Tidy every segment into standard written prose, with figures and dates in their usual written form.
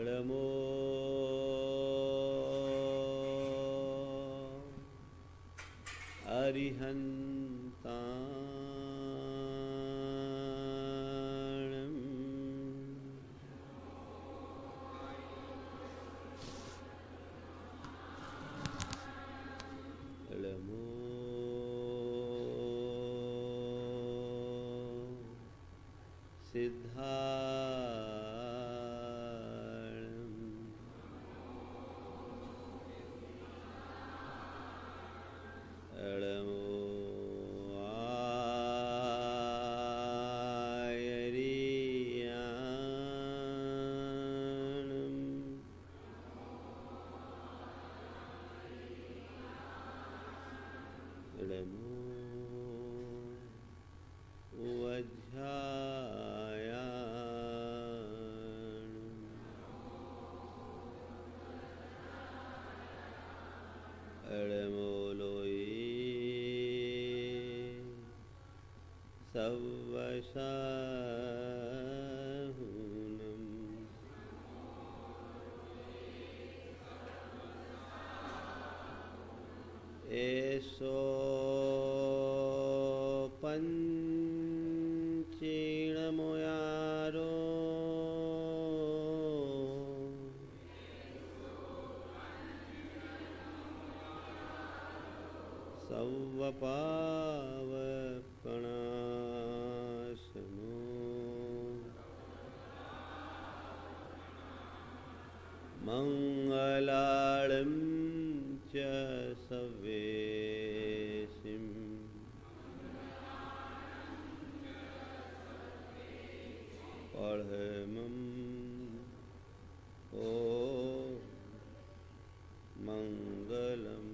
नमो अरिहन्ताणं नमो सिद्धाणं नमो सवसाहुनम् एषो पञ्चीणमुयारो सवपावपणाशनो मंगलाळं च सवेशिं परमं ओ मंगलम्।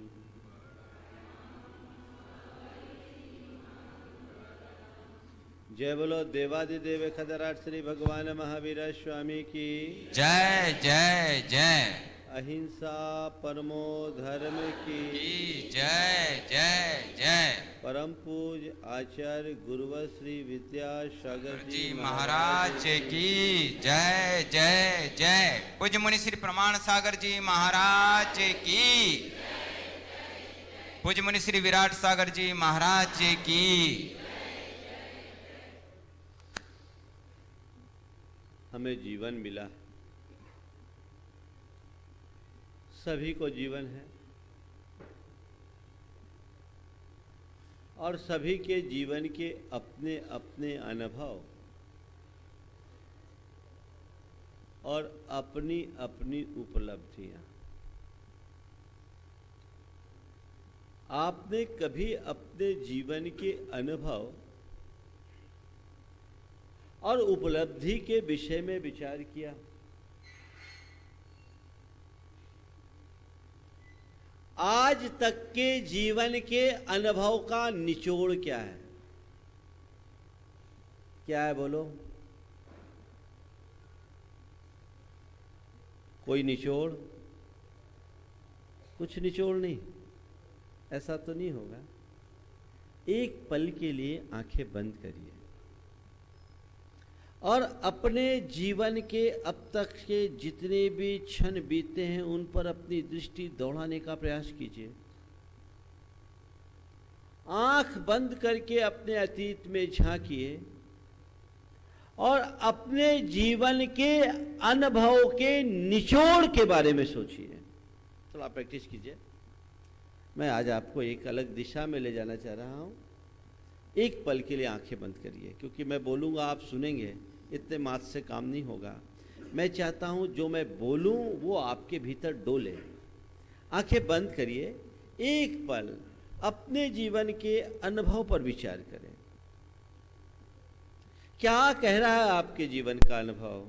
जय बोलो देवादिदेव खदराट श्री भगवान महावीर स्वामी की जय जय जय। अहिंसा परमो धर्म की जय जय जय। परम पूज आचार्य गुरुवर श्री विद्यासागर जी महाराज की जय जय जय। पूज्य मुनि श्री प्रमाण सागर जी महाराज की। पूज्य मुनि श्री विराट सागर जी महाराज की। हमें जीवन मिला, सभी को जीवन है और सभी के जीवन के अपने अपने अनुभव और अपनी अपनी उपलब्धियां। आपने कभी अपने जीवन के अनुभव और उपलब्धि के विषय में विचार किया? आज तक के जीवन के अनुभव का निचोड़ क्या है? क्या है बोलो? कोई निचोड़? कुछ निचोड़ नहीं, ऐसा तो नहीं होगा। एक पल के लिए आंखें बंद करिए और अपने जीवन के अब तक के जितने भी क्षण बीते हैं उन पर अपनी दृष्टि दौड़ाने का प्रयास कीजिए। आंख बंद करके अपने अतीत में झांकिए और अपने जीवन के अनुभव के निचोड़ के बारे में सोचिए। थोड़ा प्रैक्टिस कीजिए। मैं आज आपको एक अलग दिशा में ले जाना चाह रहा हूं। एक पल के लिए आंखें बंद करिए, क्योंकि मैं बोलूंगा आप सुनेंगे, इतने मात्र से काम नहीं होगा। मैं चाहता हूं जो मैं बोलूं वो आपके भीतर डोले। आंखें बंद करिए, एक पल अपने जीवन के अनुभव पर विचार करें। क्या कह रहा है आपके जीवन का अनुभव?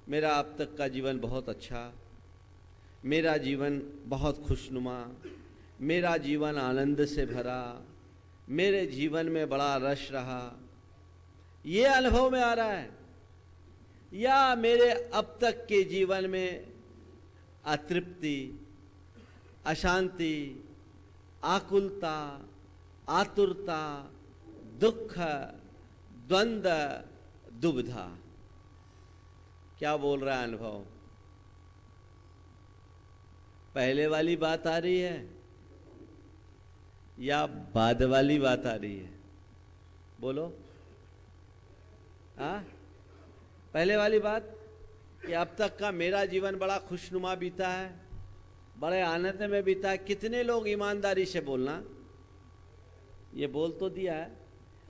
मेरा अब तक का जीवन बहुत अच्छा, मेरा जीवन बहुत खुशनुमा, मेरा जीवन आनंद से भरा, मेरे जीवन में बड़ा रस रहा, ये अनुभव में आ रहा है? या मेरे अब तक के जीवन में अतृप्ति, अशांति, आकुलता, आतुरता, दुख, द्वंद्व, दुविधा, क्या बोल रहा है अनुभव? पहले वाली बात आ रही है या बाद वाली बात आ रही है? बोलो। हाँ, पहले वाली बात कि अब तक का मेरा जीवन बड़ा खुशनुमा बीता है, बड़े आनंद में बीता है। कितने लोग ईमानदारी से बोलना, ये बोल तो दिया है,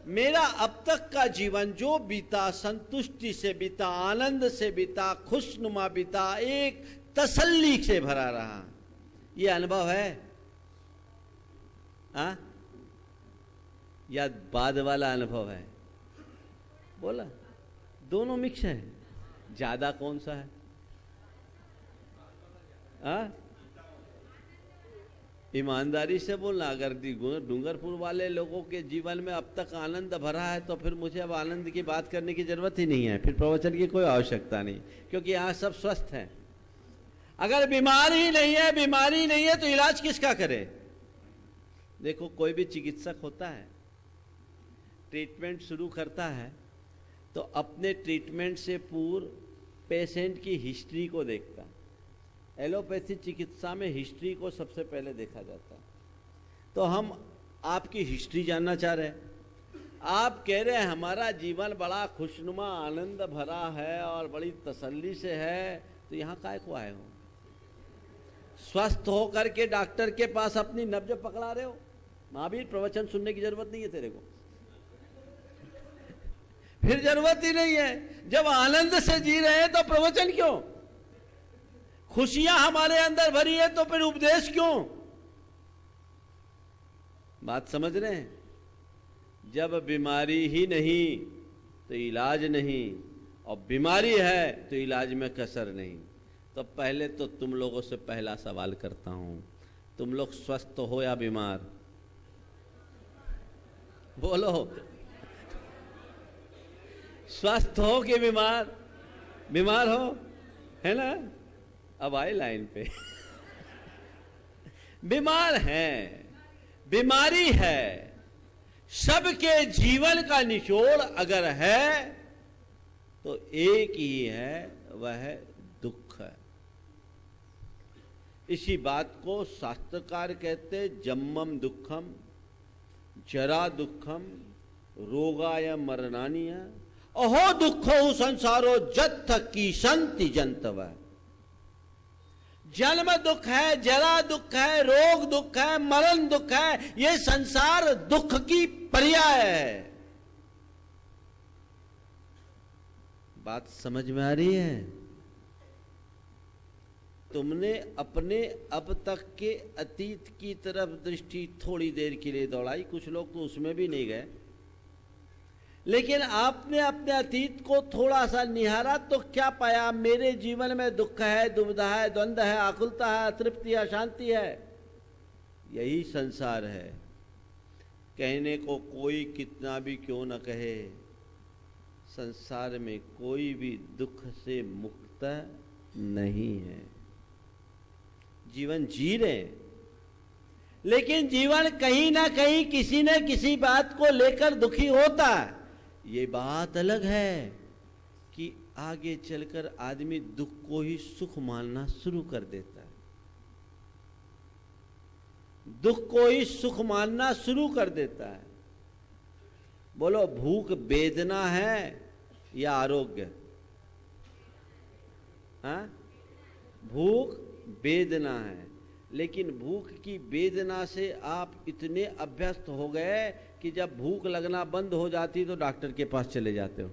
मेरा अब तक का जीवन जो बीता संतुष्टि से बीता, आनंद से बीता, खुशनुमा बीता, एक तसल्ली से भरा रहा। ये अनुभव है? हाँ, या बाद वाला अनुभव है? बोला, दोनों मिक्स है। ज्यादा कौन सा है? हाँ, ईमानदारी से बोलना। अगर डूंगरपुर वाले लोगों के जीवन में अब तक आनंद भरा है तो फिर मुझे अब आनंद की बात करने की जरूरत ही नहीं है, फिर प्रवचन की कोई आवश्यकता नहीं, क्योंकि यहाँ सब स्वस्थ हैं। अगर बीमारी नहीं है तो इलाज किसका करे? देखो, कोई भी चिकित्सक होता है, ट्रीटमेंट शुरू करता है तो अपने ट्रीटमेंट से पूर्व पेशेंट की हिस्ट्री को देखता है। एलोपैथी चिकित्सा में हिस्ट्री को सबसे पहले देखा जाता है। तो हम आपकी हिस्ट्री जानना चाह रहे हैं। आप कह रहे हैं हमारा जीवन बड़ा खुशनुमा आनंद भरा है और बड़ी तसल्ली से है, तो यहाँ काय को आए हो? स्वस्थ हो करके डॉक्टर के पास अपनी नब्ज पकड़ा रहे हो। महावीर, प्रवचन सुनने की जरूरत नहीं है तेरे को, फिर जरूरत ही नहीं है। जब आनंद से जी रहे हैं तो प्रवचन क्यों? खुशियां हमारे अंदर भरी है तो फिर उपदेश क्यों? बात समझ रहे हैं? जब बीमारी ही नहीं तो इलाज नहीं, और बीमारी है तो इलाज में कसर नहीं। तो पहले तो तुम लोगों से पहला सवाल करता हूं, तुम लोग स्वस्थ हो या बीमार? बोलो, स्वस्थ हो कि बीमार? बीमार हो, है ना? अब आए लाइन पे। बीमार हैं, बीमारी है। सबके जीवन का निचोड़ अगर है तो एक ही है, वह है दुख है। इसी बात को शास्त्रकार कहते जन्मम दुखम, जरा दुखम, रोगाय मरणानीय, अहो दुखो संसारो जत्थ की संति जंतव। जन्म दुख है, जरा दुख है, रोग दुख है, मरण दुख है। ये संसार दुख की पर्याय है। बात समझ में आ रही है? तुमने अपने अब तक के अतीत की तरफ दृष्टि थोड़ी देर के लिए दौड़ाई, कुछ लोग तो उसमें भी नहीं गए, लेकिन आपने अपने अतीत को थोड़ा सा निहारा तो क्या पाया? मेरे जीवन में दुख है, दुविधा है, द्वंद्व है, आकुलता है, अतृप्ति है, अशांति है। यही संसार है। कहने को कोई कितना भी क्यों न कहे, संसार में कोई भी दुख से मुक्त नहीं है। जीवन जी रहे, लेकिन जीवन कहीं ना कहीं किसी न किसी बात को लेकर दुखी होता है। ये बात अलग है कि आगे चलकर आदमी दुख को ही सुख मानना शुरू कर देता है, दुख को ही सुख मानना शुरू कर देता है। बोलो, भूख वेदना है या आरोग्य? हाँ, भूख वेदना है, लेकिन भूख की वेदना से आप इतने अभ्यस्त हो गए कि जब भूख लगना बंद हो जाती तो डॉक्टर के पास चले जाते हो।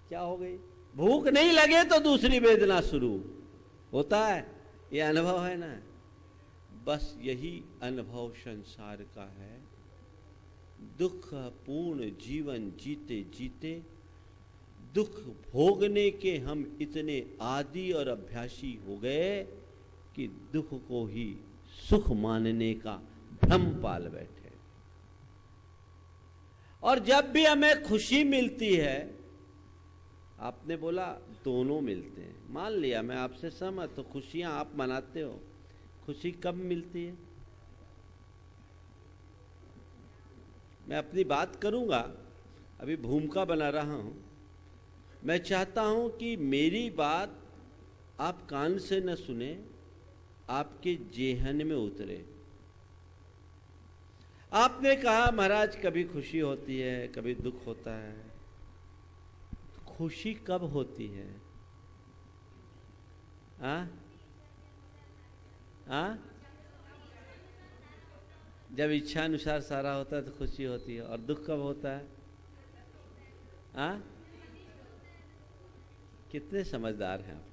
क्या हो गई? भूख नहीं लगे तो दूसरी वेदना शुरू होता है। ये अनुभव है ना? बस यही अनुभव संसार का है। दुख पूर्ण जीवन जीते जीते दुख भोगने के हम इतने आदी और अभ्यासी हो गए कि दुख को ही सुख मानने का भ्रम पाल बैठे। और जब भी हमें खुशी मिलती है, आपने बोला दोनों मिलते हैं, मान लिया, मैं आपसे सहमत हूं, खुशियां आप मनाते हो। खुशी कब मिलती है? मैं अपनी बात करूंगा, अभी भूमिका बना रहा हूं। मैं चाहता हूं कि मेरी बात आप कान से न सुने, आपके जेहन में उतरे। आपने कहा महाराज कभी खुशी होती है, कभी दुख होता है। खुशी कब होती है? जब इच्छा अनुसार सारा होता है तो खुशी होती है। और दुख कब होता है? कितने समझदार हैं आप?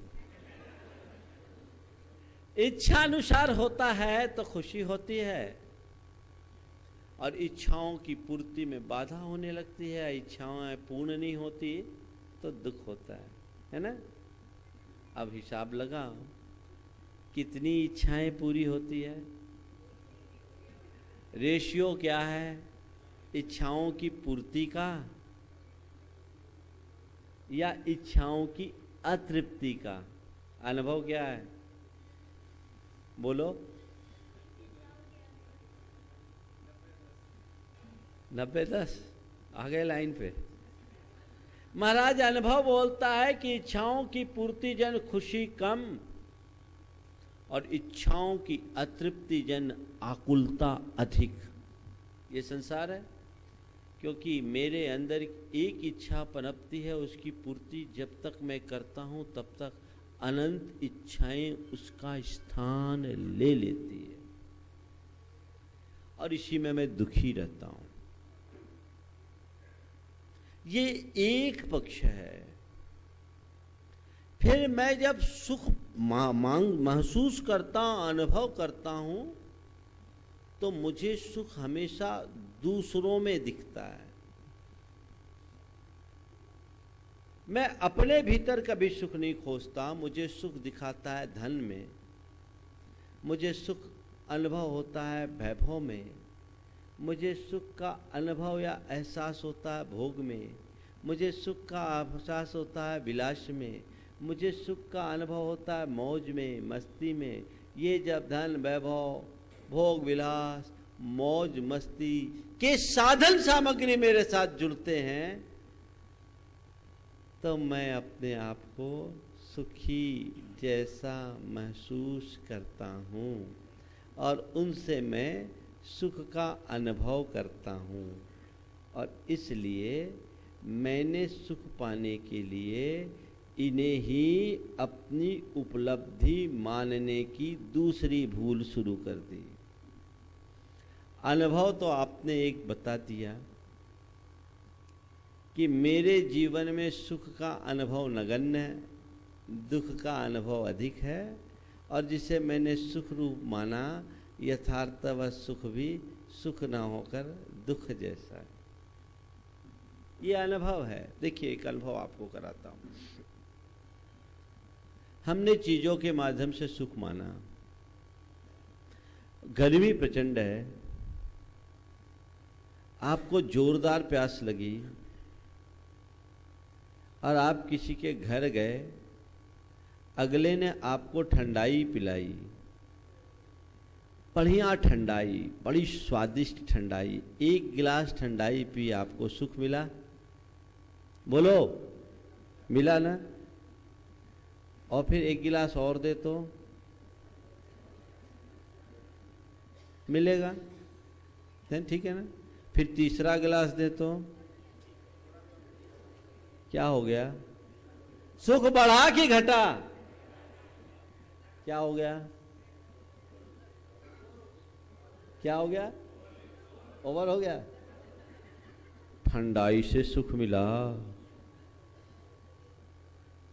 इच्छा अनुसार होता है तो खुशी होती है, और इच्छाओं की पूर्ति में बाधा होने लगती है, इच्छाएं पूर्ण नहीं होती तो दुख होता है ना? अब हिसाब लगाओ, कितनी इच्छाएं पूरी होती है? रेशियो क्या है इच्छाओं की पूर्ति का या इच्छाओं की अतृप्ति का? अनुभव क्या है? बोलो। 90-10 आ गए लाइन पे। महाराज अनुभव बोलता है कि इच्छाओं की पूर्ति जन खुशी कम, और इच्छाओं की अतृप्ति जन आकुलता अधिक। ये संसार है, क्योंकि मेरे अंदर एक इच्छा पनपती है, उसकी पूर्ति जब तक मैं करता हूं तब तक अनंत इच्छाएं उसका स्थान ले लेती है, और इसी में मैं दुखी रहता हूं। ये एक पक्ष है। फिर मैं जब सुख महसूस करता हूं, अनुभव करता हूं, तो मुझे सुख हमेशा दूसरों में दिखता है। मैं अपने भीतर कभी सुख नहीं खोजता। मुझे सुख दिखाता है धन में, मुझे सुख अनुभव होता है वैभव में, मुझे सुख का अनुभव या एहसास होता है भोग में, मुझे सुख का एहसास होता है विलास में, मुझे सुख का अनुभव होता है मौज में, मस्ती में। ये जब धन वैभव भोग विलास मौज मस्ती के साधन सामग्री मेरे साथ जुड़ते हैं, तो मैं अपने आप को सुखी जैसा महसूस करता हूँ, और उनसे मैं सुख का अनुभव करता हूँ। और इसलिए मैंने सुख पाने के लिए इन्हें ही अपनी उपलब्धि मानने की दूसरी भूल शुरू कर दी। अनुभव तो आपने एक बता दिया कि मेरे जीवन में सुख का अनुभव नगण्य है, दुख का अनुभव अधिक है, और जिसे मैंने सुख रूप माना, यथार्थवत सुख भी सुख ना होकर दुख जैसा है। ये अनुभव है। देखिए, एक अनुभव आपको कराता हूं। हमने चीजों के माध्यम से सुख माना। गर्मी प्रचंड है, आपको जोरदार प्यास लगी, और आप किसी के घर गए, अगले ने आपको ठंडाई पिलाई, बढ़िया ठंडाई, बड़ी स्वादिष्ट ठंडाई। एक गिलास ठंडाई पी, आपको सुख मिला? बोलो, मिला ना? और फिर एक गिलास और दे तो मिलेगा, ठीक है ना? फिर तीसरा गिलास दे तो क्या हो गया? सुख बढ़ा कि घटा? क्या हो गया? क्या हो गया? ओवर हो गया। ठंडाई से सुख मिला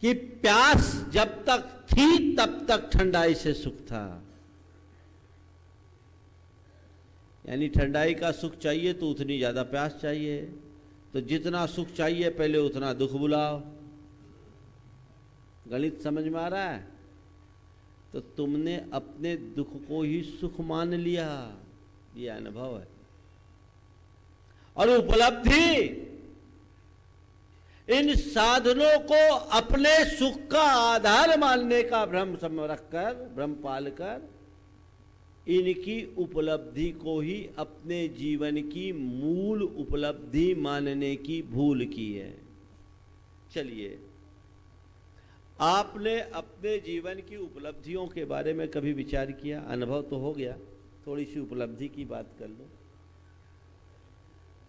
कि प्यास जब तक थी तब तक ठंडाई से सुख था। यानी ठंडाई का सुख चाहिए तो उतनी ज्यादा प्यास चाहिए, तो जितना सुख चाहिए पहले उतना दुख बुलाओ। गणित समझ में आ रहा है? तो तुमने अपने दुख को ही सुख मान लिया। ये अनुभव है। और उपलब्धि इन साधनों को अपने सुख का आधार मानने का भ्रम रखकर, भ्रम पालकर, इनकी उपलब्धि को ही अपने जीवन की मूल उपलब्धि मानने की भूल की है। चलिए आपने अपने जीवन की उपलब्धियों के बारे में कभी विचार किया? अनुभव तो हो गया, थोड़ी सी उपलब्धि की बात कर लो।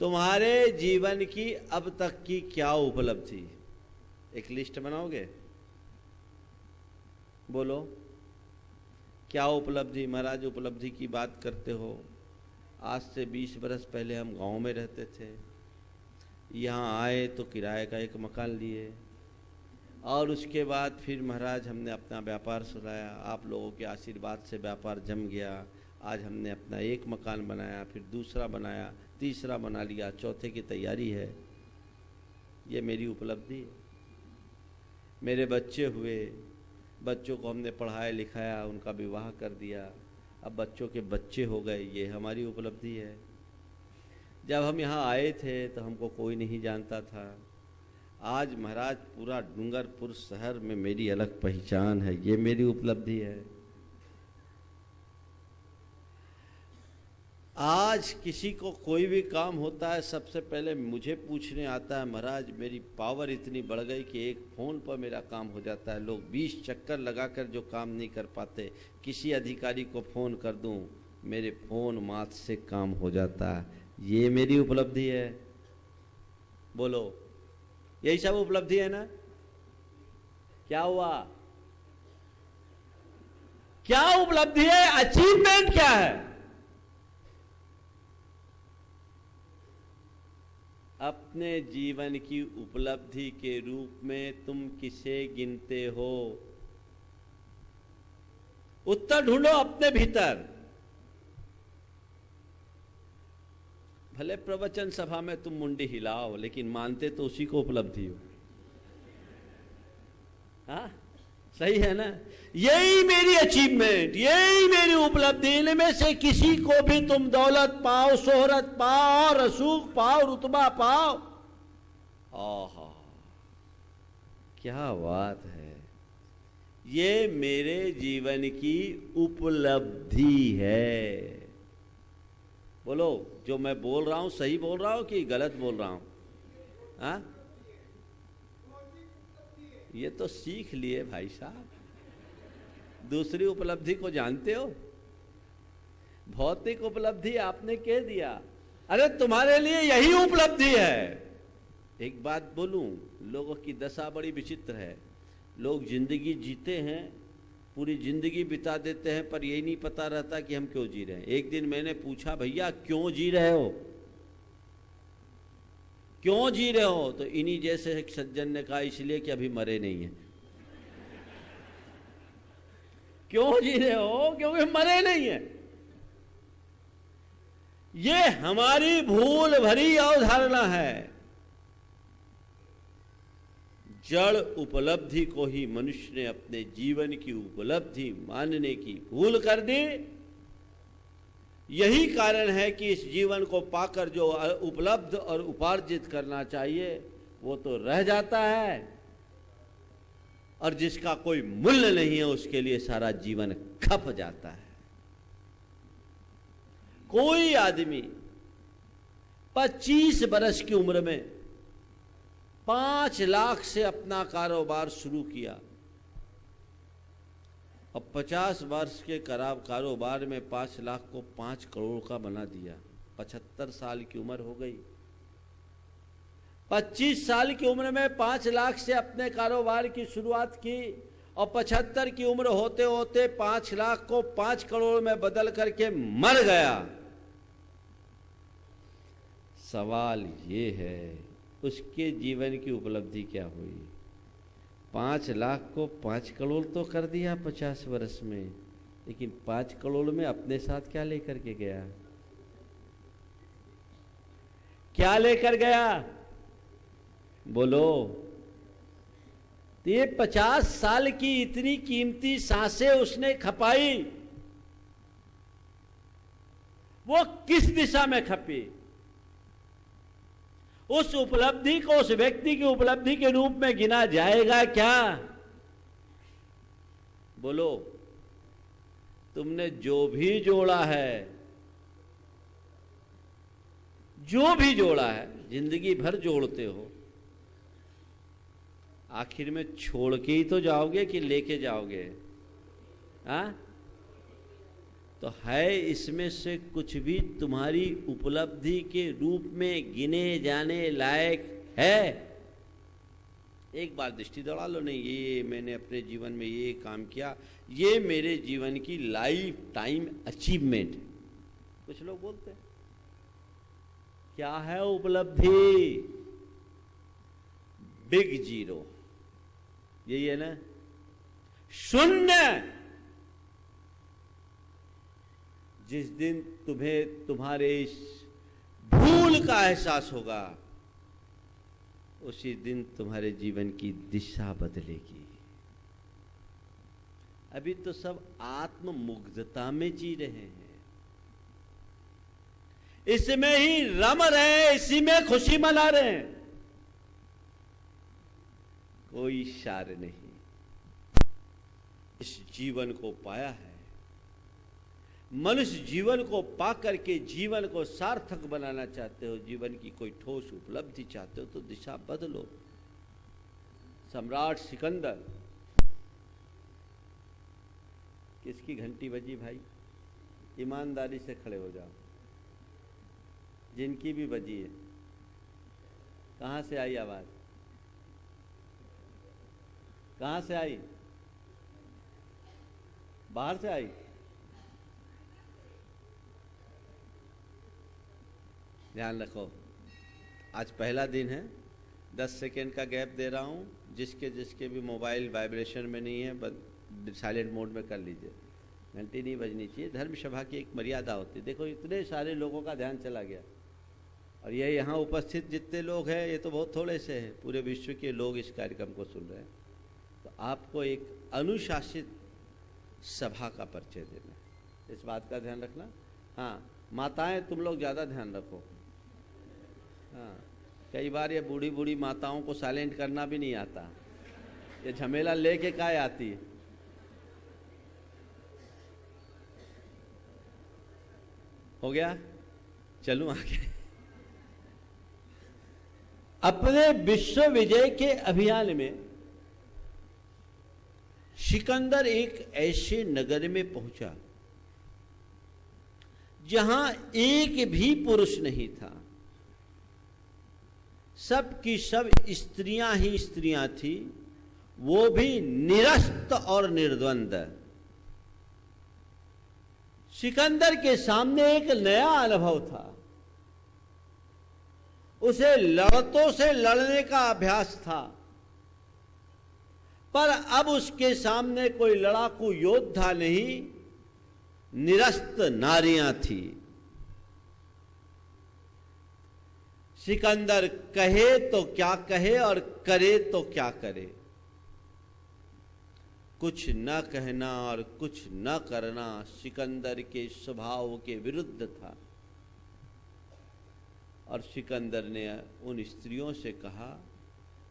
तुम्हारे जीवन की अब तक की क्या उपलब्धि? एक लिस्ट बनाओगे? बोलो, क्या उपलब्धि? महाराज उपलब्धि की बात करते हो। आज से 20 बरस पहले हम गांव में रहते थे, यहाँ आए तो किराए का एक मकान लिए, और उसके बाद फिर महाराज हमने अपना व्यापार सुधारा। आप लोगों के आशीर्वाद से व्यापार जम गया। आज हमने अपना एक मकान बनाया, फिर दूसरा बनाया, तीसरा बना लिया, चौथे की तैयारी है। ये मेरी उपलब्धि है। मेरे बच्चे हुए, बच्चों को हमने पढ़ाया लिखाया, उनका विवाह कर दिया, अब बच्चों के बच्चे हो गए, ये हमारी उपलब्धि है। जब हम यहाँ आए थे तो हमको कोई नहीं जानता था। आज महाराज पूरा डूंगरपुर शहर में मेरी अलग पहचान है, ये मेरी उपलब्धि है। आज किसी को कोई भी काम होता है, सबसे पहले मुझे पूछने आता है, महाराज मेरी पावर इतनी बढ़ गई कि एक फ़ोन पर मेरा काम हो जाता है। लोग 20 चक्कर लगाकर जो काम नहीं कर पाते, किसी अधिकारी को फ़ोन कर दूं, मेरे फ़ोन मात्र से काम हो जाता है। ये मेरी उपलब्धि है। बोलो, यही सब उपलब्धि है ना? क्या हुआ? क्या उपलब्धि है? अचीवमेंट क्या है? अपने जीवन की उपलब्धि के रूप में तुम किसे गिनते हो? उत्तर ढूंढो अपने भीतर। भले प्रवचन सभा में तुम मुंडी हिलाओ, लेकिन मानते तो उसी को उपलब्धि हो। हाँ, सही है ना? यही मेरी अचीवमेंट, यही मेरी उपलब्धि। इनमें से किसी को भी तुम दौलत पाओ, शोहरत पाओ, रसूख पाओ, रुतबा पाओ, आहा क्या बात है, ये मेरे जीवन की उपलब्धि है। बोलो, जो मैं बोल रहा हूं सही बोल रहा हूं कि गलत बोल रहा हूं? हाँ, ये तो सीख लिए भाई साहब। दूसरी उपलब्धि को जानते हो? भौतिक उपलब्धि आपने कह दिया, अरे तुम्हारे लिए यही उपलब्धि है। एक बात बोलूं, लोगों की दशा बड़ी विचित्र है। लोग जिंदगी जीते हैं, पूरी जिंदगी बिता देते हैं, पर यही नहीं पता रहता कि हम क्यों जी रहे हैं। एक दिन मैंने पूछा, भैया क्यों जी रहे हो, क्यों जी रहे हो? तो इन्हीं जैसे एक सज्जन ने कहा, इसलिए कि अभी मरे नहीं है। क्यों जी रहे हो? क्योंकि मरे नहीं है। ये हमारी भूल भरी अवधारणा है। जड़ उपलब्धि को ही मनुष्य ने अपने जीवन की उपलब्धि मानने की भूल कर दी। यही कारण है कि इस जीवन को पाकर जो उपलब्ध और उपार्जित करना चाहिए वो तो रह जाता है, और जिसका कोई मूल्य नहीं है उसके लिए सारा जीवन खप जाता है। कोई आदमी 25 बरस की उम्र में 5 लाख से अपना कारोबार शुरू किया, अब 50 वर्ष के कारोबार में 5 लाख को 5 करोड़ का बना दिया। 75 साल की उम्र हो गई। 25 साल की उम्र में 5 लाख से अपने कारोबार की शुरुआत की, और 75 की उम्र होते होते 5 लाख को 5 करोड़ में बदल करके मर गया। सवाल ये है, उसके जीवन की उपलब्धि क्या हुई? 5 लाख को 5 करोड़ तो कर दिया 50 वर्ष में, लेकिन 5 करोड़ में अपने साथ क्या लेकर के गया? क्या लेकर गया? बोलो। ये 50 साल की इतनी कीमती सांसें उसने खपाई, वो किस दिशा में खपी? उस उपलब्धि को उस व्यक्ति की उपलब्धि के रूप में गिना जाएगा क्या? बोलो। तुमने जो भी जोड़ा है, जो भी जोड़ा है, जिंदगी भर जोड़ते हो, आखिर में छोड़ के ही तो जाओगे कि लेके जाओगे? हाँ, तो है इसमें से कुछ भी तुम्हारी उपलब्धि के रूप में गिने जाने लायक है? एक बार दृष्टि दौड़ा लो, नहीं ये मैंने अपने जीवन में ये काम किया, ये मेरे जीवन की लाइफ टाइम अचीवमेंट है। कुछ लोग बोलते हैं क्या है उपलब्धि? बिग जीरो, यही है ना, शून्य। जिस दिन तुम्हें तुम्हारे इस भूल का एहसास होगा, उसी दिन तुम्हारे जीवन की दिशा बदलेगी। अभी तो सब आत्ममुग्धता में जी रहे हैं, इसमें ही रम रहे हैं, इसी में खुशी मना रहे हैं, कोई सार नहीं। इस जीवन को पाया है, मनुष्य जीवन को पाकर के जीवन को सार्थक बनाना चाहते हो, जीवन की कोई ठोस उपलब्धि चाहते हो, तो दिशा बदलो। सम्राट सिकंदर, किसकी घंटी बजी भाई? ईमानदारी से खड़े हो जाओ, जिनकी भी बजी है। कहां से आई आवाज? कहां से आई? बाहर से आई? ध्यान रखो, आज पहला दिन है, 10 सेकेंड का गैप दे रहा हूं। जिसके जिसके भी मोबाइल वाइब्रेशन में नहीं है, बस साइलेंट मोड में कर लीजिए। घंटी नहीं बजनी चाहिए, धर्म सभा की एक मर्यादा होती है। देखो इतने सारे लोगों का ध्यान चला गया, और ये यहाँ उपस्थित जितने लोग हैं ये तो बहुत थोड़े से हैं, पूरे विश्व के लोग इस कार्यक्रम को सुन रहे हैं। तो आपको एक अनुशासित सभा का परिचय देना है, इस बात का ध्यान रखना। हाँ, माताएं तुम लोग ज़्यादा ध्यान रखो। हाँ, कई बार ये बूढ़ी बूढ़ी माताओं को साइलेंट करना भी नहीं आता, ये झमेला लेके काहे आती है। हो गया, चलूं आगे। अपने विश्व विजय के अभियान में सिकंदर एक ऐसे नगर में पहुंचा जहां एक भी पुरुष नहीं था, सब की सब स्त्रियां ही स्त्रियां थी, वो भी निरस्त और निर्द्वंद। सिकंदर के सामने एक नया अनुभव था, उसे लड़कों से लड़ने का अभ्यास था, पर अब उसके सामने कोई लड़ाकू योद्धा नहीं, निरस्त नारियां थी। सिकंदर कहे तो क्या कहे और करे तो क्या करे, कुछ न कहना और कुछ न करना सिकंदर के स्वभाव के विरुद्ध था। और सिकंदर ने उन स्त्रियों से कहा,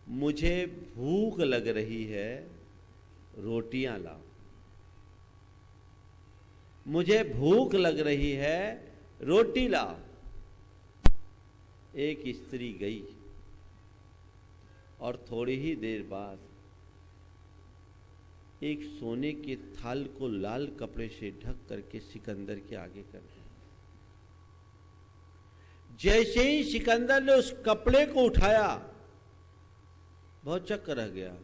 मुझे भूख लग रही है, रोटियां लाओ। मुझे भूख लग रही है, रोटी लाओ। एक स्त्री गई और थोड़ी ही देर बाद एक सोने के थाल को लाल कपड़े से ढक करके सिकंदर के आगे कर दिया। जैसे ही सिकंदर ने उस कपड़े को उठाया, बहुत चक्कर रह गया।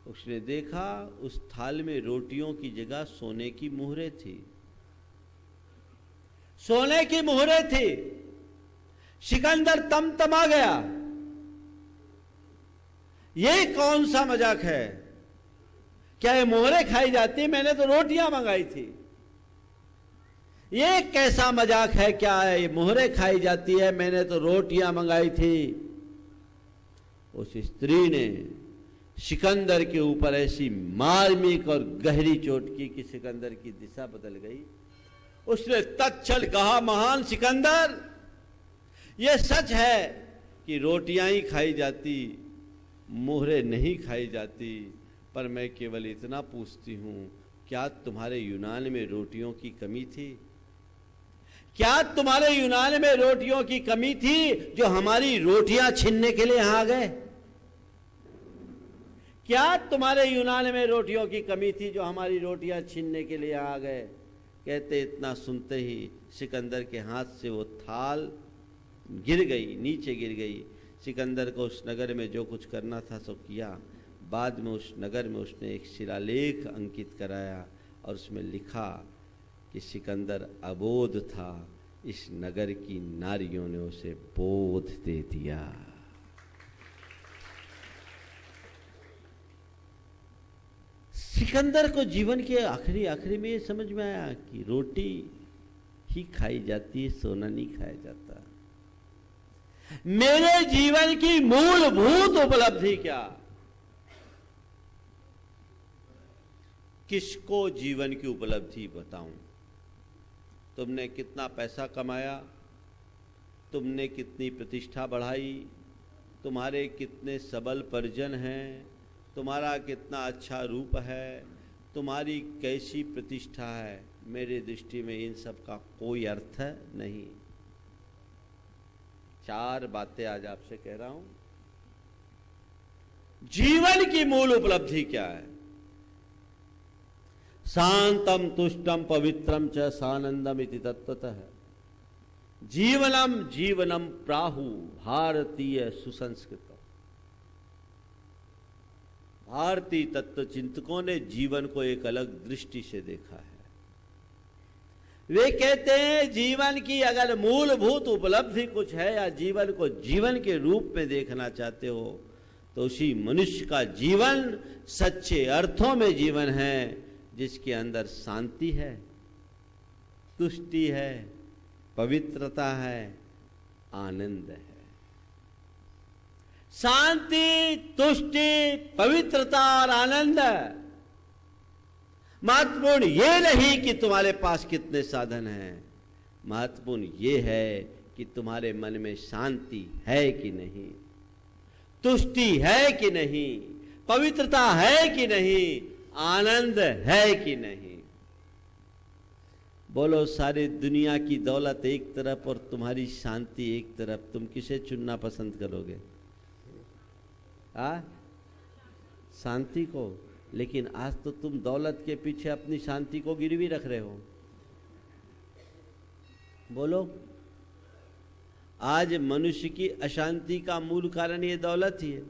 उसने देखा उस थाल में रोटियों की जगह सोने की मुहरें थी, सोने की मुहरें थी। सिकंदर तमतमा गया, ये कौन सा मजाक है? क्या ये मोहरें खाई जाती? मैंने तो रोटियां मंगाई थी। ये कैसा मजाक है? क्या ये मोहरें खाई जाती है? मैंने तो रोटियां मंगाई थी। उस स्त्री ने सिकंदर के ऊपर ऐसी मार्मिक और गहरी चोट की कि सिकंदर की दिशा बदल गई। उसने तत्क्षण कहा, महान सिकंदर, यह सच है कि रोटियां ही खाई जाती, मोहरें नहीं खाई जाती, पर मैं केवल इतना पूछती हूं, क्या तुम्हारे यूनान में रोटियों की कमी थी? क्या तुम्हारे यूनान में रोटियों की कमी थी जो हमारी रोटियां छीनने के लिए यहां आ गए? क्या तुम्हारे यूनान में रोटियों की कमी थी जो हमारी रोटियां छीनने के लिए आ गए? कहते इतना सुनते ही सिकंदर के हाथ से वो थाल गिर गई, नीचे गिर गई। सिकंदर को उस नगर में जो कुछ करना था सो किया। बाद में उस नगर में उसने एक शिलालेख अंकित कराया और उसमें लिखा कि सिकंदर अबोध था, इस नगर की नारियों ने उसे बोध दे दिया। सिकंदर को जीवन के आखिरी में ये समझ में आया कि रोटी ही खाई जाती है, सोना नहीं खाया जाता। मेरे जीवन की मूलभूत उपलब्धि क्या? किसको जीवन की उपलब्धि बताऊं? तुमने कितना पैसा कमाया, तुमने कितनी प्रतिष्ठा बढ़ाई, तुम्हारे कितने सबल परिजन हैं, तुम्हारा कितना अच्छा रूप है, तुम्हारी कैसी प्रतिष्ठा है, मेरे दृष्टि में इन सब का कोई अर्थ नहीं। 4 बातें आज आपसे कह रहा हूं। जीवन की मूल उपलब्धि क्या है? शांतम तुष्टम पवित्रम च सानंदम इति तत्वतः जीवनम जीवनम प्राहु भारतीय सुसंस्कृत। भारतीय तत्व चिंतकों ने जीवन को एक अलग दृष्टि से देखा है। वे कहते हैं जीवन की अगर मूलभूत उपलब्धि कुछ है या जीवन को जीवन के रूप में देखना चाहते हो तो उसी मनुष्य का जीवन सच्चे अर्थों में जीवन है, जिसके अंदर शांति है, तुष्टि है, पवित्रता है, आनंद है। शांति, तुष्टि, पवित्रता और आनंद। महत्वपूर्ण ये नहीं कि तुम्हारे पास कितने साधन हैं, महत्वपूर्ण ये है कि तुम्हारे मन में शांति है कि नहीं, तुष्टि है कि नहीं, पवित्रता है कि नहीं, आनंद है कि नहीं। बोलो, सारी दुनिया की दौलत एक तरफ और तुम्हारी शांति एक तरफ, तुम किसे चुनना पसंद करोगे? शांति को। लेकिन आज तो तुम दौलत के पीछे अपनी शांति को गिरवी रख रहे हो। बोलो, आज मनुष्य की अशांति का मूल कारण ये दौलत ही है।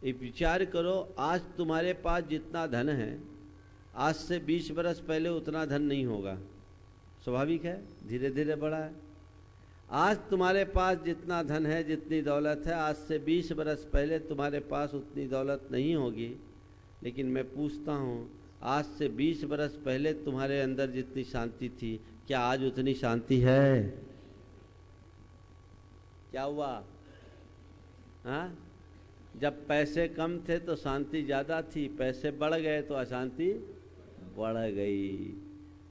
ये विचार करो, आज तुम्हारे पास जितना धन है, आज से 20 बरस पहले उतना धन नहीं होगा। स्वाभाविक है, धीरे धीरे बढ़ा है। आज तुम्हारे पास जितना धन है, जितनी दौलत है, आज से 20 बरस पहले तुम्हारे पास उतनी दौलत नहीं होगी। लेकिन मैं पूछता हूँ, आज से 20 बरस पहले तुम्हारे अंदर जितनी शांति थी, क्या आज उतनी शांति है? क्या हुआ? हाँ, जब पैसे कम थे तो शांति ज़्यादा थी, पैसे बढ़ गए तो अशांति बढ़ गई।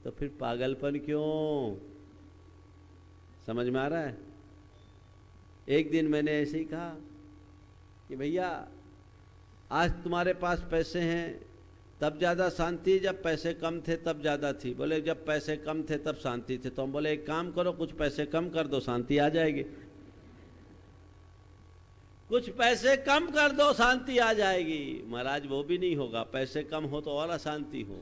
तो फिर पागलपन क्यों? समझ में आ रहा है? एक दिन मैंने ऐसे ही कहा कि भैया, आज तुम्हारे पास पैसे हैं तब ज़्यादा शांति, जब पैसे कम थे तब ज़्यादा थी। बोले जब पैसे कम थे तब शांति थी। तो हम बोले एक काम करो, कुछ पैसे कम कर दो, शांति आ जाएगी। कुछ पैसे कम कर दो, शांति आ जाएगी। महाराज वो भी नहीं होगा, पैसे कम हो तो और अशांति हो।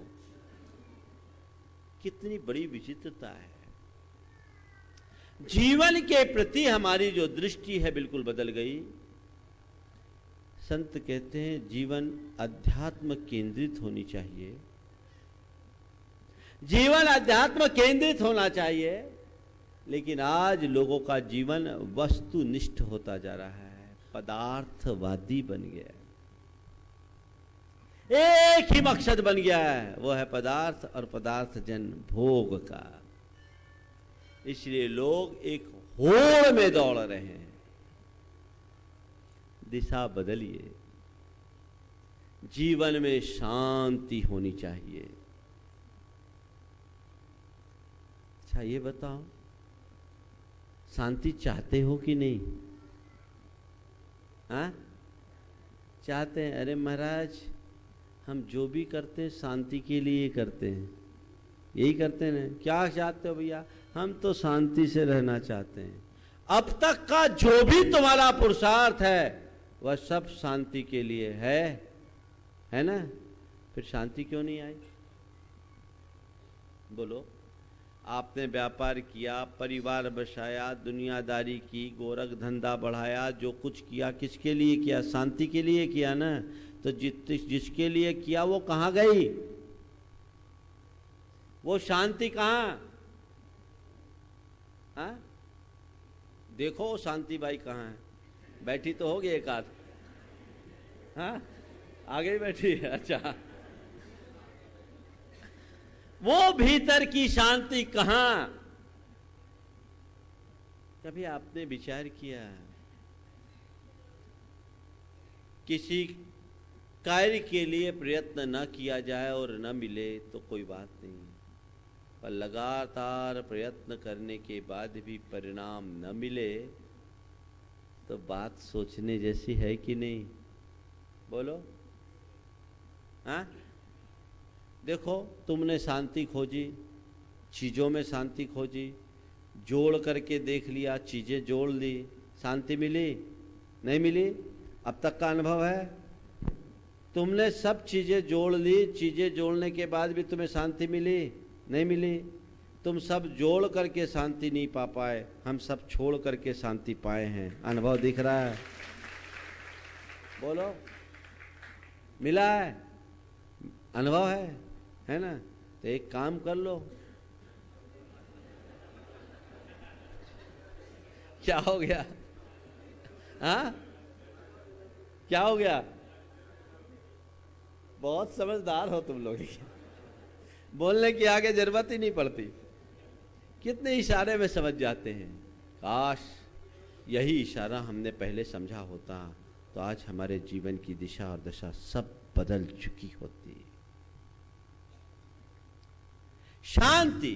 कितनी बड़ी विचित्रता है। जीवन के प्रति हमारी जो दृष्टि है बिल्कुल बदल गई। संत कहते हैं जीवन अध्यात्म केंद्रित होनी चाहिए, जीवन अध्यात्म केंद्रित होना चाहिए। लेकिन आज लोगों का जीवन वस्तुनिष्ठ होता जा रहा है, पदार्थवादी बन गया है। एक ही मकसद बन गया है, वो है पदार्थ और पदार्थ जन भोग का। इसलिए लोग एक होड़ में दौड़ रहे हैं। दिशा बदलिए, जीवन में शांति होनी चाहिए। अच्छा ये बताओ, शांति चाहते हो कि नहीं? हाँ, चाहते हैं। अरे महाराज, हम जो भी करते हैं शांति के लिए करते हैं, यही करते हैं। क्या चाहते हो भैया? हम तो शांति से रहना चाहते हैं। अब तक का जो भी तुम्हारा पुरुषार्थ है वह सब शांति के लिए है ना? फिर शांति क्यों नहीं आई? बोलो। आपने व्यापार किया, परिवार बसाया, दुनियादारी की, गोरख धंधा बढ़ाया, जो कुछ किया किसके लिए किया? शांति के लिए किया ना। तो जिसके लिए किया वो कहाँ गई? वो शांति कहाँ? हाँ, देखो वो शांति बाई कहाँ है? बैठी तो होगी एक आध। हाँ, आगे ही बैठी है। अच्छा, वो भीतर की शांति कहाँ? कभी आपने विचार किया? किसी कार्य के लिए प्रयत्न न किया जाए और न मिले तो कोई बात नहीं, पर लगातार प्रयत्न करने के बाद भी परिणाम न मिले तो बात सोचने जैसी है कि नहीं? बोलो। हाँ, देखो, तुमने शांति खोजी, चीज़ों में शांति खोजी, जोड़ करके देख लिया, चीज़ें जोड़ ली, शांति मिली? नहीं मिली? अब तक का अनुभव है? तुमने सब चीज़ें जोड़ ली, चीज़ें जोड़ने के बाद भी तुम्हें शांति मिली? नहीं मिली। तुम सब जोड़ करके शांति नहीं पा पाए, हम सब छोड़ करके शांति पाए हैं। अनुभव दिख रहा है? बोलो। मिला है? अनुभव है ना? तो एक काम कर लो। क्या हो गया? हाँ, क्या हो गया? बहुत समझदार हो तुम लोग, बोलने की आगे जरूरत ही नहीं पड़ती, कितने इशारे में समझ जाते हैं। काश यही इशारा हमने पहले समझा होता तो आज हमारे जीवन की दिशा और दशा सब बदल चुकी होती। शांति,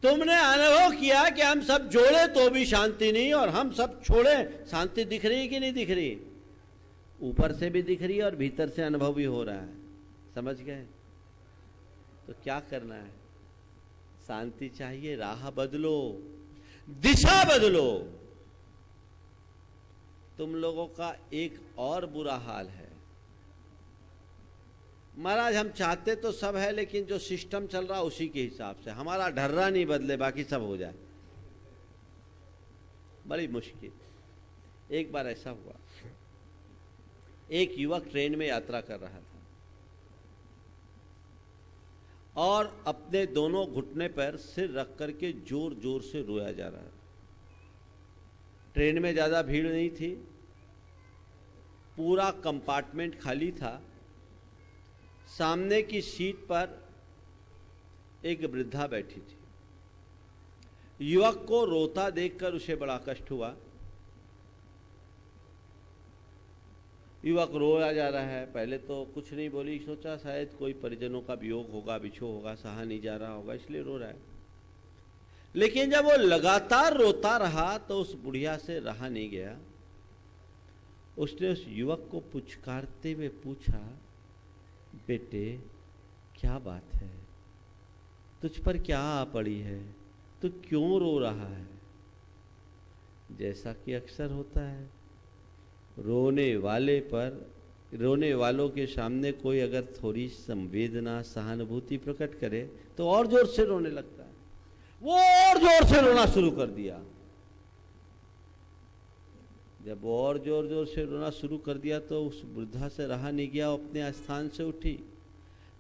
तुमने अनुभव किया कि हम सब जोड़े तो भी शांति नहीं, और हम सब छोड़े शांति दिख रही कि नहीं दिख रही? ऊपर से भी दिख रही है और भीतर से अनुभव भी हो रहा है। समझ गए? तो क्या करना है? शांति चाहिए, राह बदलो, दिशा बदलो। तुम लोगों का एक और बुरा हाल है महाराज, हम चाहते तो सब है, लेकिन जो सिस्टम चल रहा उसी के हिसाब से, हमारा ढर्रा नहीं बदले, बाकी सब हो जाए। बड़ी मुश्किल। एक बार ऐसा हुआ, एक युवक ट्रेन में यात्रा कर रहा था और अपने दोनों घुटने पर सिर रख करके जोर जोर से रोया जा रहा था। ट्रेन में ज्यादा भीड़ नहीं थी, पूरा कंपार्टमेंट खाली था। सामने की सीट पर एक वृद्धा बैठी थी। युवक को रोता देखकर उसे बड़ा कष्ट हुआ। युवक रोया जा रहा है, पहले तो कुछ नहीं बोली, सोचा शायद कोई परिजनों का वियोग होगा, विछोह होगा, सहा नहीं जा रहा होगा, इसलिए रो रहा है। लेकिन जब वो लगातार रोता रहा तो उस बुढ़िया से रहा नहीं गया। उसने उस युवक को पुचकारते हुए पूछा, बेटे क्या बात है, तुझ पर क्या आ पड़ी है, तू क्यों रो रहा है? जैसा कि अक्सर होता है, रोने वालों के सामने कोई अगर थोड़ी संवेदना, सहानुभूति प्रकट करे तो और जोर से रोने लगता है। वो और जोर से रोना शुरू कर दिया। जब वो और जोर जोर से रोना शुरू कर दिया तो उस वृद्धा से रहा नहीं गया, वो अपने स्थान से उठी,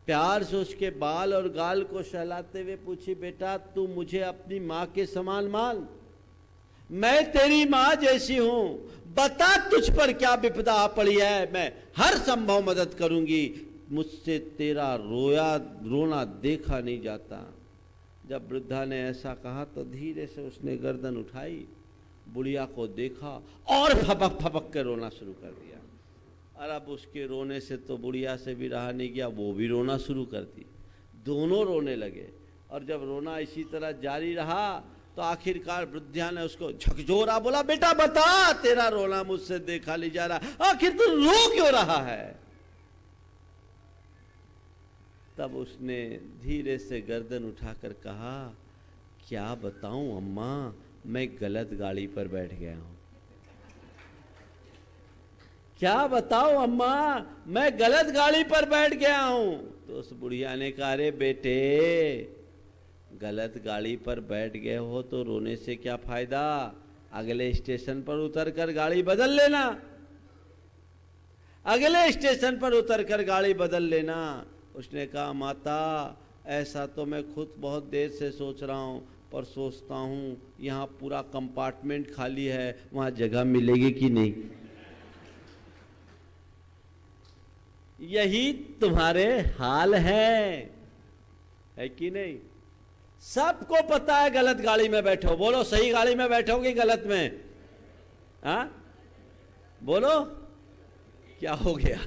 प्यार से उसके बाल और गाल को सहलाते हुए पूछी, बेटा तू मुझे अपनी माँ के समान मान, मैं तेरी माँ जैसी हूं, बता तुझ पर क्या विपदा आ पड़ी है, मैं हर संभव मदद करूंगी, मुझसे तेरा रोना देखा नहीं जाता। जब वृद्धा ने ऐसा कहा तो धीरे से उसने गर्दन उठाई, बुढ़िया को देखा और फपक फपक के रोना शुरू कर दिया। और अब उसके रोने से तो बुढ़िया से भी रहा नहीं गया, वो भी रोना शुरू कर दी। दोनों रोने लगे और जब रोना इसी तरह जारी रहा तो आखिरकार वृद्धा ने उसको झकझोरा, बोला बेटा बता, तेरा रोना मुझसे देखा नहीं जा रहा, आखिर तू रो क्यों रहा है? तब उसने धीरे से गर्दन उठाकर कहा, क्या बताऊं अम्मा, मैं गलत गाड़ी पर बैठ गया हूं। क्या बताऊं अम्मा, मैं गलत गाड़ी पर बैठ गया हूं। तो उस बुढ़िया ने कहा, अरे बेटे, गलत गाड़ी पर बैठ गए हो तो रोने से क्या फायदा, अगले स्टेशन पर उतरकर गाड़ी बदल लेना, अगले स्टेशन पर उतरकर गाड़ी बदल लेना। उसने कहा, माता ऐसा तो मैं खुद बहुत देर से सोच रहा हूं, पर सोचता हूं यहाँ पूरा कंपार्टमेंट खाली है, वहां जगह मिलेगी कि नहीं। यही तुम्हारे हाल है कि नहीं। सबको पता है गलत गाड़ी में बैठो। बोलो, सही गाड़ी में बैठोगे गलत में? हाँ बोलो, क्या हो गया?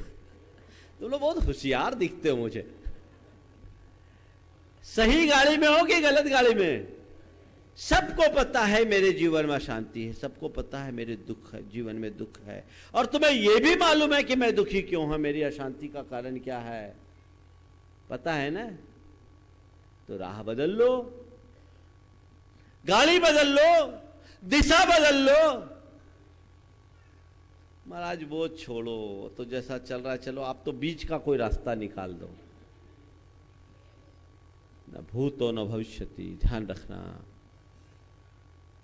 तुम लोग बहुत होशियार दिखते हो मुझे। सही गाड़ी में हो कि गलत गाड़ी में? सबको पता है मेरे जीवन में अशांति है, सबको पता है मेरे दुख है, जीवन में दुख है, और तुम्हें यह भी मालूम है कि मैं दुखी क्यों हूं, मेरी अशांति का कारण क्या है, पता है ना? तो राह बदल लो, गाड़ी बदल लो, दिशा बदल लो। महाराज वो छोड़ो, तो जैसा चल रहा है चलो, आप तो बीच का कोई रास्ता निकाल दो। न भूतो न भविष्यति, ध्यान रखना।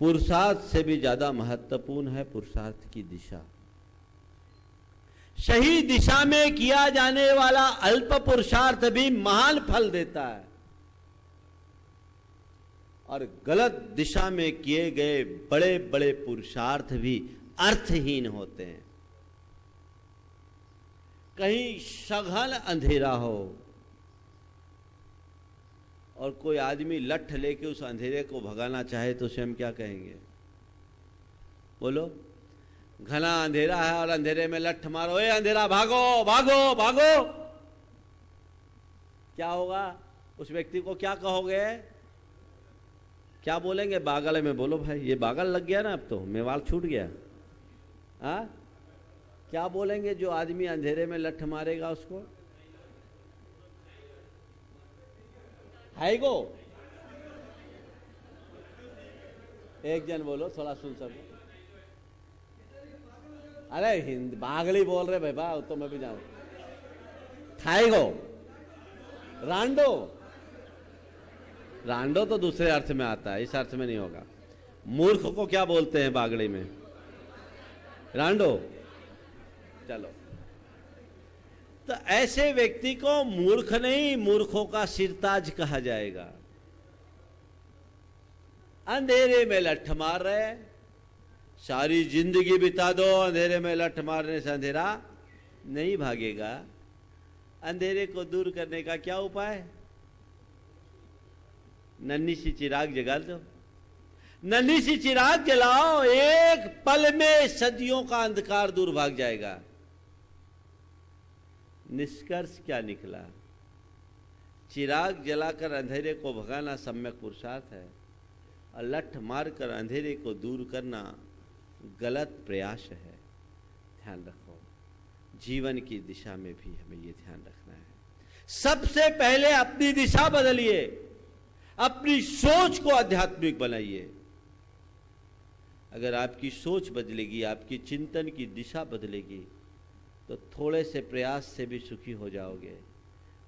पुरुषार्थ से भी ज्यादा महत्वपूर्ण है पुरुषार्थ की दिशा। सही दिशा में किया जाने वाला अल्प पुरुषार्थ भी महान फल देता है, और गलत दिशा में किए गए बड़े बड़े पुरुषार्थ भी अर्थहीन होते हैं। कहीं सघन अंधेरा हो और कोई आदमी लठ लेके उस अंधेरे को भगाना चाहे तो उसे हम क्या कहेंगे? बोलो, घना अंधेरा है और अंधेरे में लठ मारो, ए अंधेरा भागो भागो भागो, क्या होगा? उस व्यक्ति को क्या कहोगे? क्या बोलेंगे? बागल में बोलो भाई, ये बागल लग गया ना, अब तो मेवाड़ छूट गया। हाँ, क्या बोलेंगे जो आदमी अंधेरे में लठ मारेगा उसको? है गो, एक जन बोलो, थोड़ा सुन सको। अरे हिंद बागली बोल रहे भाई बा, तो मैं भी जाऊं। खाएगो, रांडो, रांडो तो दूसरे अर्थ में आता है, इस अर्थ में नहीं होगा। मूर्ख को क्या बोलते हैं बागड़ी में? रांडो। चलो, तो ऐसे व्यक्ति को मूर्ख नहीं, मूर्खों का सिरताज कहा जाएगा। अंधेरे में लठ मार रहे, सारी जिंदगी बिता दो अंधेरे में लठ मारने से अंधेरा नहीं भागेगा। अंधेरे को दूर करने का क्या उपाय? नन्ही सी चिराग जगा दो, नन्ही सी चिराग जलाओ, एक पल में सदियों का अंधकार दूर भाग जाएगा। निष्कर्ष क्या निकला? चिराग जलाकर अंधेरे को भगाना सम्यक पुरुषार्थ है, और लठ मारकर अंधेरे को दूर करना गलत प्रयास है। ध्यान रखो, जीवन की दिशा में भी हमें यह ध्यान रखना है। सबसे पहले अपनी दिशा बदलिए, अपनी सोच को आध्यात्मिक बनाइए। अगर आपकी सोच बदलेगी, आपकी चिंतन की दिशा बदलेगी, तो थोड़े से प्रयास से भी सुखी हो जाओगे।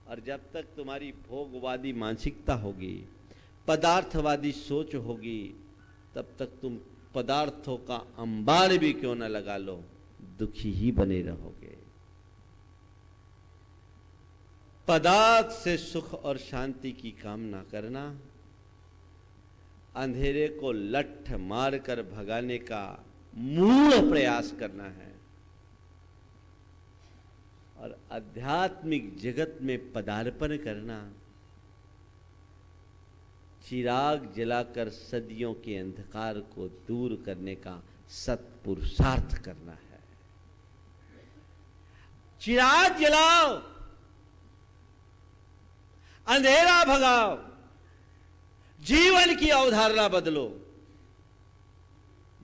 और जब तक तुम्हारी भोगवादी मानसिकता होगी, पदार्थवादी सोच होगी, तब तक तुम पदार्थों का अंबार भी क्यों न लगा लो, दुखी ही बने रहोगे। पदार्थ से सुख और शांति की कामना करना, अंधेरे को लठ मारकर भगाने का मूल प्रयास करना है, और आध्यात्मिक जगत में पदार्पण करना, चिराग जलाकर सदियों के अंधकार को दूर करने का सत्पुरुषार्थ करना है। चिराग जलाओ, अंधेरा भगाओ, जीवन की अवधारणा बदलो,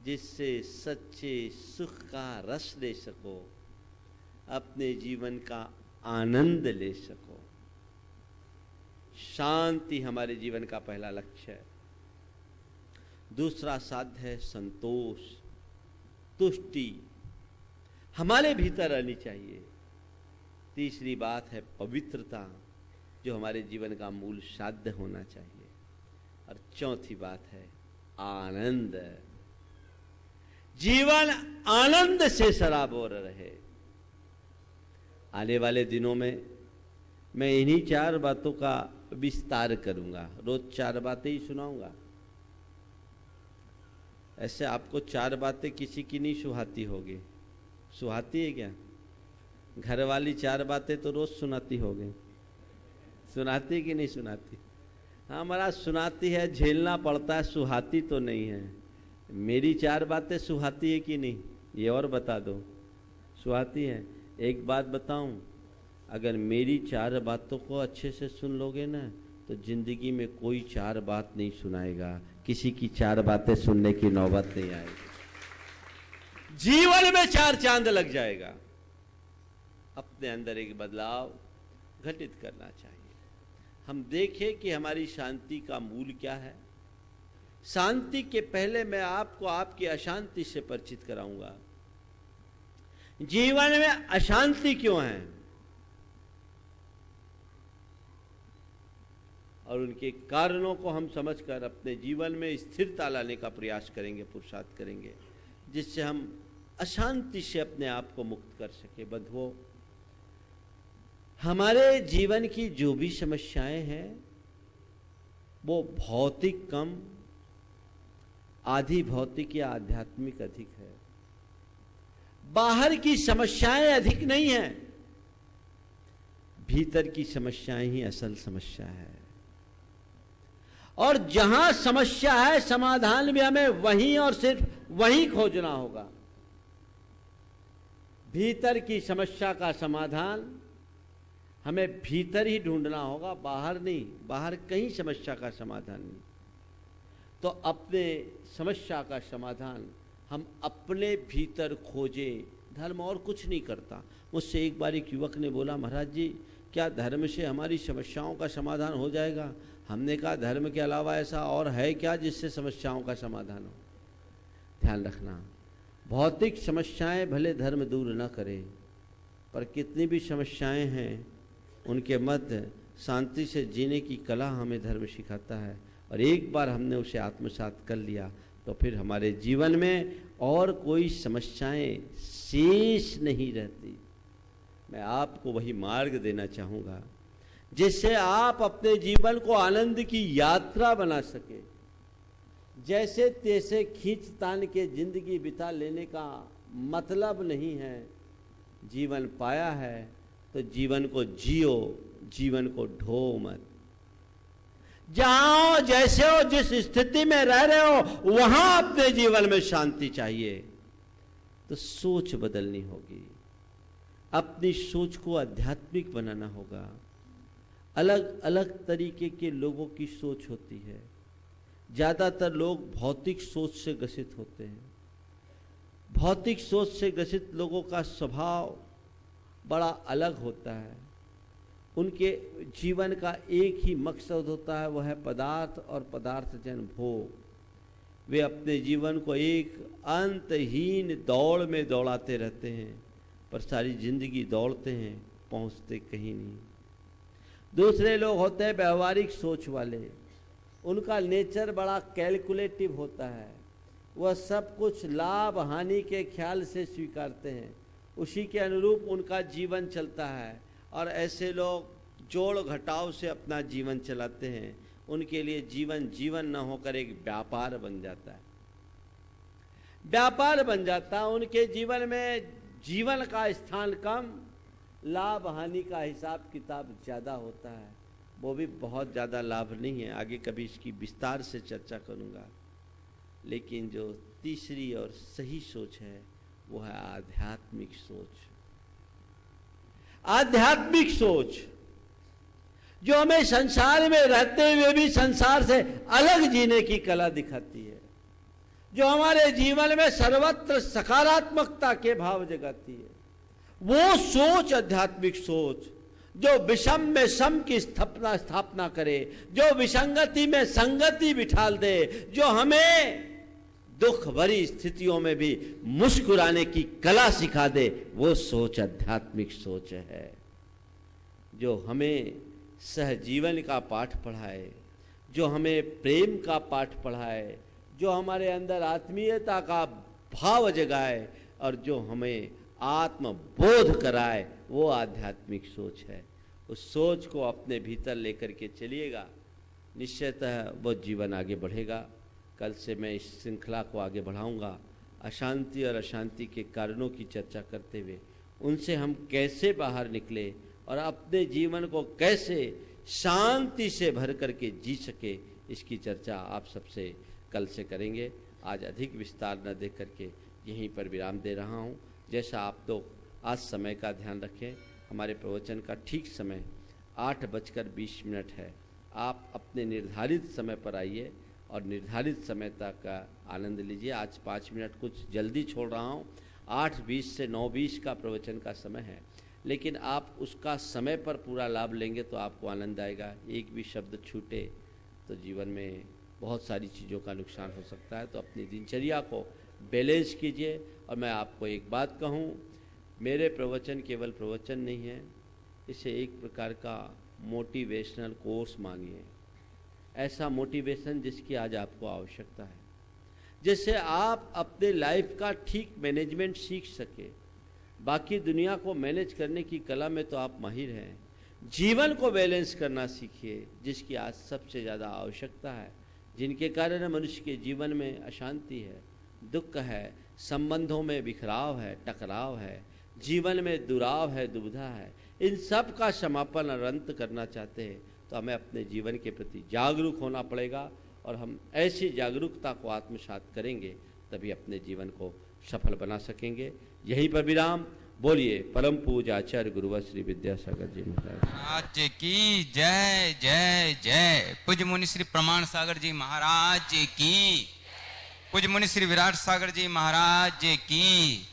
जिससे सच्चे सुख का रस ले सको, अपने जीवन का आनंद ले सको। शांति हमारे जीवन का पहला लक्ष्य है। दूसरा साध्य है संतोष, तुष्टि। हमारे भीतर रहनी चाहिए। तीसरी बात है पवित्रता, जो हमारे जीवन का मूल साध्य होना चाहिए। और चौथी बात है आनंद। जीवन आनंद से सराबोर रहे। आने वाले दिनों में मैं इन्हीं 4 बातों का विस्तार करूंगा। रोज 4 बातें ही सुनाऊंगा। ऐसे आपको 4 बातें किसी की नहीं सुहाती होगी। सुहाती है क्या? घर वाली 4 बातें तो रोज सुनाती होगी। सुनाती कि नहीं सुनाती? हाँ महाराज सुनाती है, झेलना पड़ता है, सुहाती तो नहीं है। मेरी 4 बातें सुहाती है कि नहीं, ये और बता दो। सुहाती है। एक बात बताऊं, अगर मेरी 4 बातों को अच्छे से सुन लोगे ना तो जिंदगी में कोई 4 बात नहीं सुनाएगा, किसी की 4 बातें सुनने की नौबत नहीं आएगी। जीवन में 4 चांद लग जाएगा। अपने अंदर एक बदलाव घटित करना चाहिए। हम देखें कि हमारी शांति का मूल क्या है। शांति के पहले मैं आपको आपकी अशांति से परिचित कराऊंगा। जीवन में अशांति क्यों है और उनके कारणों को हम समझकर अपने जीवन में स्थिरता लाने का प्रयास करेंगे, पुरुषार्थ करेंगे, जिससे हम अशांति से अपने आप को मुक्त कर सके। बंधुओं, हमारे जीवन की जो भी समस्याएं हैं वो भौतिक कम, आधी भौतिक या आध्यात्मिक अधिक है। बाहर की समस्याएं अधिक नहीं है, भीतर की समस्याएं ही असल समस्या है। और जहां समस्या है समाधान भी हमें वहीं और सिर्फ वहीं खोजना होगा। भीतर की समस्या का समाधान हमें भीतर ही ढूंढना होगा, बाहर नहीं। बाहर कहीं समस्या का समाधान नहीं। तो अपने समस्या का समाधान हम अपने भीतर खोजें। धर्म और कुछ नहीं करता। मुझसे एक बार एक युवक ने बोला, महाराज जी क्या धर्म से हमारी समस्याओं का समाधान हो जाएगा? हमने कहा धर्म के अलावा ऐसा और है क्या जिससे समस्याओं का समाधान हो? ध्यान रखना, भौतिक समस्याएं भले धर्म दूर न करे, पर कितनी भी समस्याएं हैं उनके मध्य शांति से जीने की कला हमें धर्म सिखाता है। और एक बार हमने उसे आत्मसात कर लिया तो फिर हमारे जीवन में और कोई समस्याएं शेष नहीं रहती। मैं आपको वही मार्ग देना चाहूँगा जिससे आप अपने जीवन को आनंद की यात्रा बना सके। जैसे तैसे खींच तान के जिंदगी बिता लेने का मतलब नहीं है। जीवन पाया है तो जीवन को जियो, जीवन को ढो मत। जहां जैसे हो, जिस स्थिति में रह रहे हो वहां अपने जीवन में शांति चाहिए तो सोच बदलनी होगी। अपनी सोच को आध्यात्मिक बनाना होगा। अलग अलग तरीके के लोगों की सोच होती है। ज्यादातर लोग भौतिक सोच से ग्रसित होते हैं। भौतिक सोच से ग्रसित लोगों का स्वभाव बड़ा अलग होता है। उनके जीवन का एक ही मकसद होता है, वह है पदार्थ और पदार्थजन भोग। वे अपने जीवन को एक अंतहीन दौड़ में दौड़ाते रहते हैं, पर सारी जिंदगी दौड़ते हैं, पहुंचते कहीं नहीं। दूसरे लोग होते हैं व्यवहारिक सोच वाले। उनका नेचर बड़ा कैलकुलेटिव होता है। वह सब कुछ लाभ हानि के ख्याल से स्वीकारते हैं, उसी के अनुरूप उनका जीवन चलता है। और ऐसे लोग जोड़ घटाव से अपना जीवन चलाते हैं। उनके लिए जीवन जीवन न होकर एक व्यापार बन जाता है। व्यापार बन जाता है। उनके जीवन में जीवन का स्थान कम, लाभ हानि का हिसाब किताब ज़्यादा होता है। वो भी बहुत ज़्यादा लाभ नहीं है, आगे कभी इसकी विस्तार से चर्चा करूँगा। लेकिन जो तीसरी और सही सोच है वो है आध्यात्मिक सोच। आध्यात्मिक सोच जो हमें संसार में रहते हुए भी संसार से अलग जीने की कला दिखाती है, जो हमारे जीवन में सर्वत्र सकारात्मकता के भाव जगाती है। वो सोच आध्यात्मिक सोच जो विषम में सम की स्थापना करे, जो विसंगति में संगति बिठाल दे, जो हमें दुख भरी स्थितियों में भी मुस्कुराने की कला सिखा दे, वो सोच आध्यात्मिक सोच है। जो हमें सहजीवन का पाठ पढ़ाए, जो हमें प्रेम का पाठ पढ़ाए, जो हमारे अंदर आत्मीयता का भाव जगाए और जो हमें आत्मबोध कराए, वो आध्यात्मिक सोच है। उस सोच को अपने भीतर लेकर के चलिएगा, निश्चयतः वो जीवन आगे बढ़ेगा। कल से मैं इस श्रृंखला को आगे बढ़ाऊंगा, अशांति और अशांति के कारणों की चर्चा करते हुए उनसे हम कैसे बाहर निकले और अपने जीवन को कैसे शांति से भर करके जी सके, इसकी चर्चा आप सबसे कल से करेंगे। आज अधिक विस्तार न दे करके यहीं पर विराम दे रहा हूँ। जैसा आप लोग आज समय का ध्यान रखें, हमारे प्रवचन का ठीक समय 8:20 है। आप अपने निर्धारित समय पर आइए और निर्धारित समय तक का आनंद लीजिए। आज 5 मिनट कुछ जल्दी छोड़ रहा हूँ, 8:20 से 9:20 का प्रवचन का समय है, लेकिन आप उसका समय पर पूरा लाभ लेंगे तो आपको आनंद आएगा। एक भी शब्द छूटे तो जीवन में बहुत सारी चीज़ों का नुकसान हो सकता है। तो अपनी दिनचर्या को बैलेंस कीजिए। और मैं आपको एक बात कहूँ, मेरे प्रवचन केवल प्रवचन नहीं है, इसे एक प्रकार का मोटिवेशनल कोर्स मानिए। ऐसा मोटिवेशन जिसकी आज आपको आवश्यकता है, जिससे आप अपने लाइफ का ठीक मैनेजमेंट सीख सके। बाकी दुनिया को मैनेज करने की कला में तो आप माहिर हैं, जीवन को बैलेंस करना सीखिए, जिसकी आज सबसे ज़्यादा आवश्यकता है, जिनके कारण मनुष्य के जीवन में अशांति है, दुख है, संबंधों में बिखराव है, टकराव है, जीवन में दुराव है, दुविधा है। इन सब का समापन और अंत करना चाहते हैं तो हमें अपने जीवन के प्रति जागरूक होना पड़ेगा, और हम ऐसी जागरूकता को आत्मसात करेंगे तभी अपने जीवन को सफल बना सकेंगे। यहीं पर विराम। बोलिए परम पूज्य आचार्य गुरुवर श्री विद्यासागर जी महाराज की जय जय जय। पूज्य मुनि श्री प्रमाण सागर जी महाराज की, पूज्य मुनि श्री विराट सागर जी महाराज की।